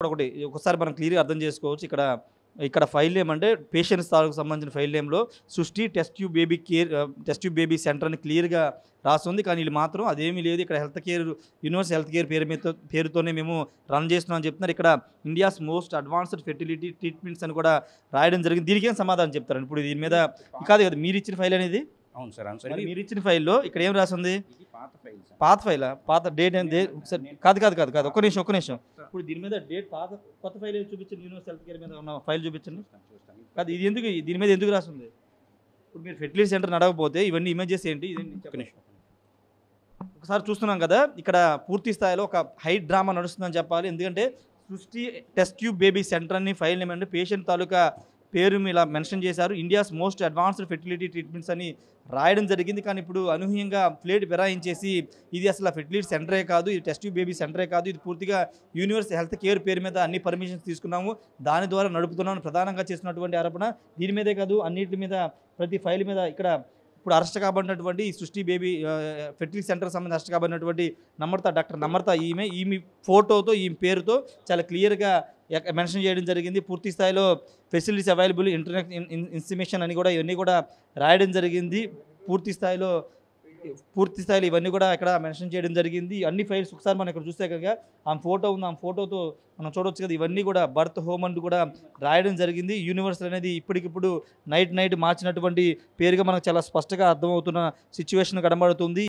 అక్కడ ఒకటి ఒకసారి మనం క్లియర్గా అర్థం చేసుకోవచ్చు. ఇక్కడ ఇక్కడ ఫైల్ నేమ్ అంటే పేషెంట్స్ తాలూకు సంబంధించిన ఫైల్ నేమ్లో సృష్టి టెస్ట్ ట్యూబ్ బేబీ సెంటర్ అని క్లియర్గా రాస్తుంది. కానీ వీళ్ళు మాత్రం అదేమీ లేదు, ఇక్కడ health care universal health care పేరుతోనే మేము రన్ చేస్తున్నాం అని చెప్తున్నారు. ఇక్కడ India's most advanced fertility treatments అని కూడా రాయడం జరిగింది. దీనికి ఏం సమాధానం చెప్తారు ఇప్పుడు దీని మీద? కాదు కదా మీరు ఇచ్చిన ఫైల్ అనేది. అవును సార్, అవును సార్. మీరు ఇచ్చిన ఫైల్లో ఇక్కడ ఏం రాసింది? పాత ఫైల్ సార్. పాత ఫైలా? పాత డేట్ ఏంటి? కాదు కాదు కాదు కాదు ఒక్క నిమిషం. ఇప్పుడు దీని మీద డేట్ పాత కొత్త ఫైల్ చూపించండి. యూనివర్సల్ హెల్త్ కేర్ మీద ఉన్న ఫైల్ చూపించండి. కాదు ఇది ఎందుకు దీని మీద ఎందుకు రాస్తుంది? ఇప్పుడు మీరు ఫెర్టిలిటీ సెంటర్ నడవకపోతే ఇవన్నీ ఇమేజెస్ ఏంటి? ఒకసారి చూస్తున్నాం కదా, ఇక్కడ పూర్తి స్థాయిలో ఒక హై డ్రామా నడుస్తుందని చెప్పాలి. ఎందుకంటే సృష్టి టెస్ట్ ట్యూబ్ బేబీ సెంటర్ అని ఫైల్ నేమ్ అంటే పేషెంట్ తాలూకా పేరు ఇలా మెన్షన్ చేశారు. India's most advanced fertility treatments అని రాయడం జరిగింది. కానీ ఇప్పుడు అనూహ్యంగా ప్లేట్ విరాయించేసి ఇది అసలు ఫెర్టిలిటీ సెంటరే కాదు, ఇది టెస్ట్ ట్యూబ్ బేబీ సెంటరే కాదు, ఇది పూర్తిగా యూనివర్సల్ హెల్త్ కేర్ పేరు మీద అన్ని పర్మిషన్స్ తీసుకున్నాము, దాని ద్వారా నడుపుతున్నాము ప్రధానంగా చేస్తున్నటువంటి ఆరోపణ. దీని మీదే కాదు అన్నిటి మీద ప్రతి ఫైల్ మీద ఇక్కడ ఇప్పుడు అరెస్ట్ కాబడినటువంటి ఈ సృష్టి బేబీ ఫెర్టిలిటీ సెంటర్ సంబంధించి అరెస్ట్ కాబడినటువంటి డాక్టర్ నమ్రత ఈమె ఫోటోతో ఈమె పేరుతో చాలా క్లియర్గా మెన్షన్ చేయడం జరిగింది. పూర్తి స్థాయిలో ఫెసిలిటీస్ అవైలబుల్, ఇంటర్నెట్ ఇన్ఫర్మేషన్ అని కూడా ఇవన్నీ కూడా రాయడం జరిగింది. పూర్తి స్థాయిలో ఇవన్నీ కూడా ఇక్కడ మెన్షన్ చేయడం జరిగింది. అన్ని ఫైల్స్ ఒకసారి మనం ఇక్కడ చూస్తే కనుక ఆమె ఫోటో ఉంది, ఆమె ఫోటోతో మనం చూడవచ్చు కదా. ఇవన్నీ కూడా బర్త్ హోమ్ అంటూ కూడా రాయడం జరిగింది. యూనివర్సల్ అనేది ఇప్పటికిప్పుడు నైట్ మార్చినటువంటి పేరుగా మనకు చాలా స్పష్టంగా అర్థమవుతున్న సిచ్యువేషన్ కనబడుతుంది.